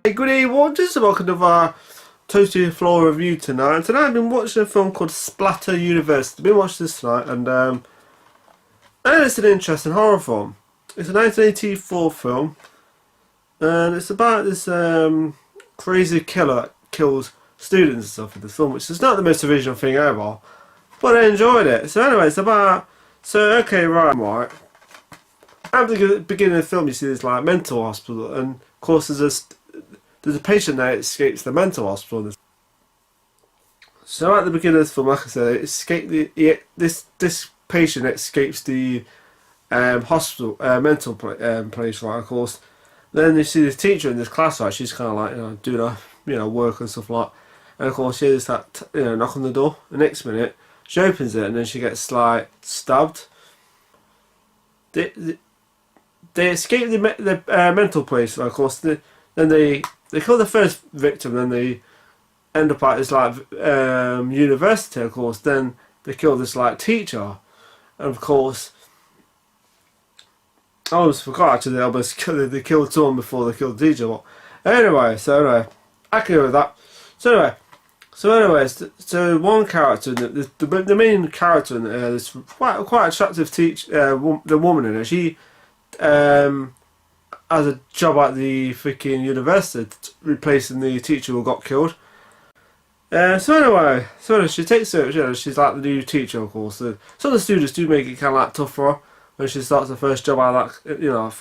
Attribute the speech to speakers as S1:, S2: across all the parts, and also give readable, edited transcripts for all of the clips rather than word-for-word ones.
S1: Hey, good evening, watchers. Welcome to our Totally Flawed review tonight. And tonight I've been watching a film called Splatter University. I've been watching this tonight, and it's an interesting horror film. It's a 1984 film, and it's about this crazy killer that kills students and stuff in the film, which is not the most original thing ever, but I enjoyed it. So anyway, it's about right. At the beginning of the film, you see this like mental hospital, and of course there's a patient there that escapes the mental hospital. So at the beginning of the film, like I said, this patient escapes the hospital mental place, right? Of course, then you see this teacher in this class, right? She's kind of like doing her work and stuff like that. And of course, she hears that knock on the door. The next minute, she opens it, and then she gets like stabbed. They escape the mental place, of course. Then they kill the first victim, then they end up at this like university, of course. Then they kill this like teacher, and of course, I almost forgot actually they killed someone before they killed the teacher. But anyway, I can go with that. So one character, the main character in this quite attractive the woman in it. She has a job at the freaking university, replacing the teacher who got killed. So she takes it. She's like the new teacher, of course. So some of the students do make it kind of like tough for her when she starts her first job out of that,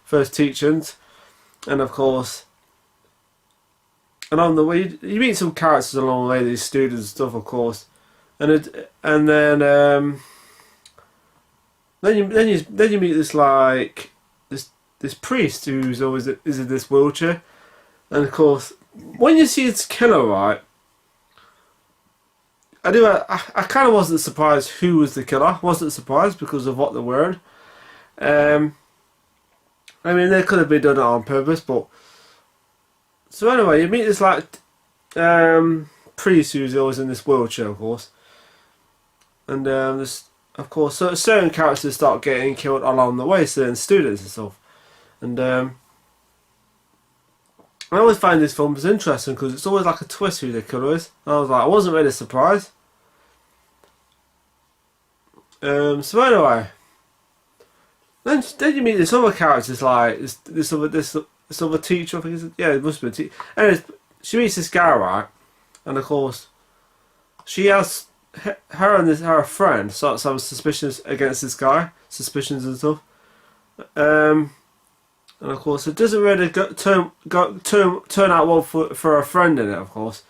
S1: first teaching, and of course. And on the way, you meet some characters along the way, these students and stuff, of course, then you meet this like this priest who's always is in this wheelchair, and of course, when you see this killer, right, I kind of wasn't surprised who was the killer. I wasn't surprised because of what they're wearing. I mean, they could have been done it on purpose, but. So anyway, you meet this like priest who's always in this wheelchair, of course, and this, of course, certain characters start getting killed along the way, certain students and stuff, and I always find this film is interesting because it's always like a twist who the killer is. And I wasn't really surprised. So anyway, then you meet this other characters like this other teacher, I think it must be a teacher. And she meets this guy, right? And of course, she has her friend starts having suspicions against this guy, suspicions and stuff. And of course, it doesn't really turn out well for her friend in it. Of course,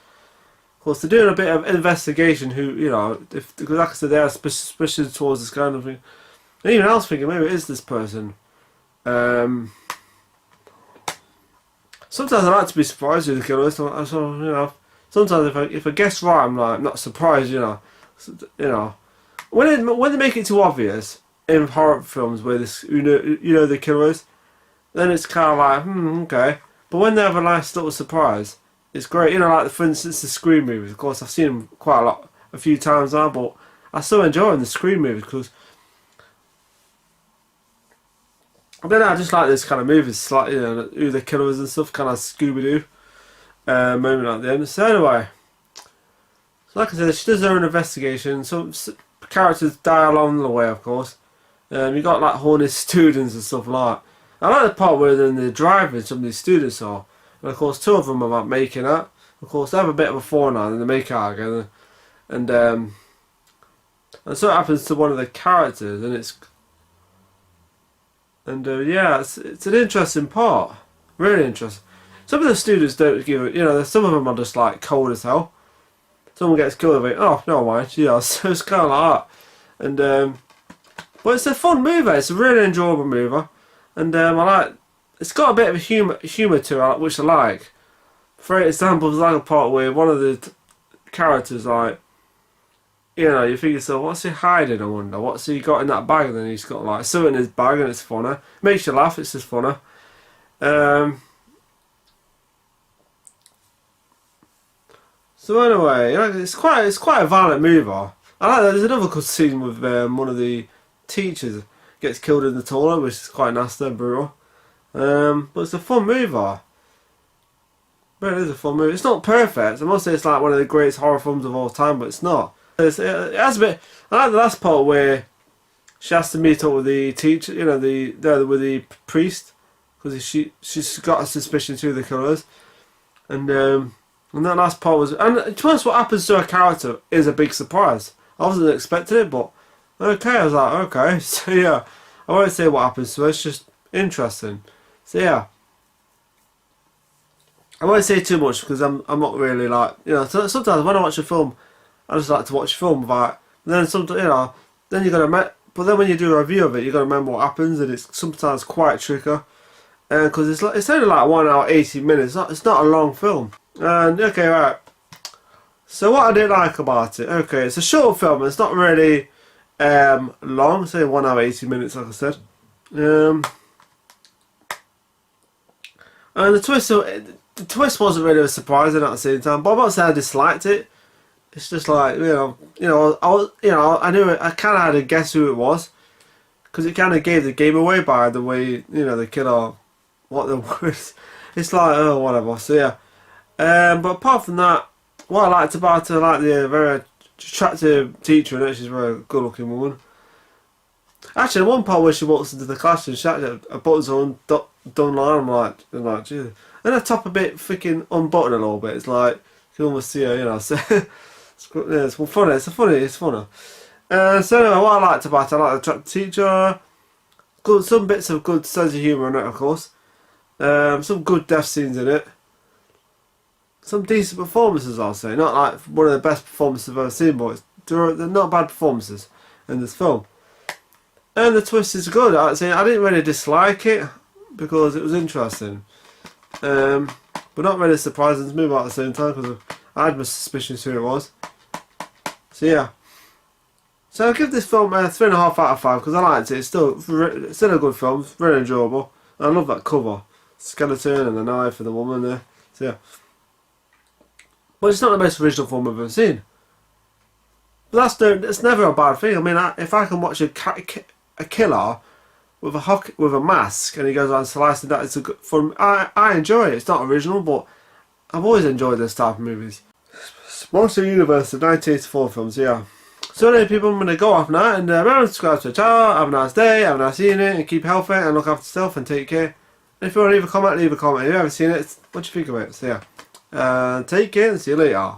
S1: they're doing a bit of investigation. Because like I said, they have suspicions towards this kind of thing. And even I was thinking maybe it is this person. Sometimes I like to be surprised with the killer. So sometimes if I guess right, I'm like not surprised. When they make it too obvious in horror films where this the killer is, then it's kind of like okay. But when they have a nice little surprise, it's great. Like for instance the Scream movies. Of course, I've seen them a few times now, but I still enjoy the Scream movies because. Then I just like this kind of movies, like who the killer is and stuff, kind of Scooby-Doo moment at the end. So anyway, like I said, she does her own investigation. Some characters die along the way, of course. You got like horny students and stuff like that. I like the part where then they're driving, some of these students are, and of course two of them are like making out. Of course they have a bit of a falling out and they make out again, and so it happens to one of the characters, and it's. And it's an interesting part, really interesting. Some of the students don't give it, some of them are just like cold as hell. Someone gets killed, oh, no mind, so it's kind of like that. And but it's a fun movie. It's a really enjoyable movie, and it's got a bit of humour to it, which I like. For example, there's like a part where one of the characters you think yourself, what's he hiding, I wonder? What's he got in that bag? And then he's got like something in his bag and it's funny. Makes you laugh, it's just funny. So anyway, it's quite a violent movie. I like that. There's another good scene with one of the teachers gets killed in the toilet, which is quite nasty and brutal. But it's a fun movie. But it is a fun movie. It's not perfect. I must say it's like one of the greatest horror films of all time, but it's not. It has a bit. I like the last part where she has to meet up with the teacher, you know, with the priest, because she's got a suspicion who the killer is, and that last part was. And to be honest, what happens to her character is a big surprise. I wasn't expecting it, but okay, I was like, okay, so yeah, I won't say what happens to her. It's just interesting. So yeah. I won't say too much because I'm not really like, you know, sometimes when I watch a film I just like to watch a film about, then sometimes, you know, then you gotta but then when you do a review of it you gotta remember what happens, and it's sometimes quite tricky because it's only like 1 hour 80 minutes. It's not a long film. And okay, right, so what I didn't like about it, okay, it's a short film. It's not really long, say 1 hour 80 minutes like I said. And the twist wasn't really surprising at the same time, but I'm not saying I disliked it. It's just like, I knew it. I kind of had to guess who it was because it kind of gave the game away by the way, you know, the killer, what the words. It's like, oh, whatever. So yeah. But apart from that, what I liked about her, I like the very attractive teacher in it. She's a very good-looking woman. Actually, one part where she walks into the classroom, she actually her buttons are done line. I'm like, Jesus. And her top a bit freaking unbuttoned a little bit. It's like you can almost see her, you know. So it's funny. It's funny. So anyway, what I liked about it, I like the teacher. Good, some bits of good sense of humour in it, of course. Some good death scenes in it. Some decent performances, I'll say. Not like one of the best performances I've ever seen, but they're not bad performances in this film. And the twist is good. I didn't really dislike it because it was interesting. But not really surprising to me about at the same time because I had my suspicions who it was. So yeah. So I'll give this film a 3.5 out of 5 because I liked it. It's still a good film. It's very enjoyable. And I love that cover. Skeleton and the knife and the woman there. So yeah. But it's not the most original film I've ever seen. But it's never a bad thing. I mean, if I can watch a killer with a mask and he goes around slicing that, it's a good fun. I enjoy it. It's not original, but I've always enjoyed this type of movies. Splatter University, 1984 films, yeah. So anyway, people, I'm going to go off now, and remember to subscribe to the channel. Have a nice day, have a nice evening, and keep healthy, and look after yourself, and take care. And if you want to leave a comment, leave a comment. If you haven't seen it, what do you think of it? So yeah, take care, and see you later.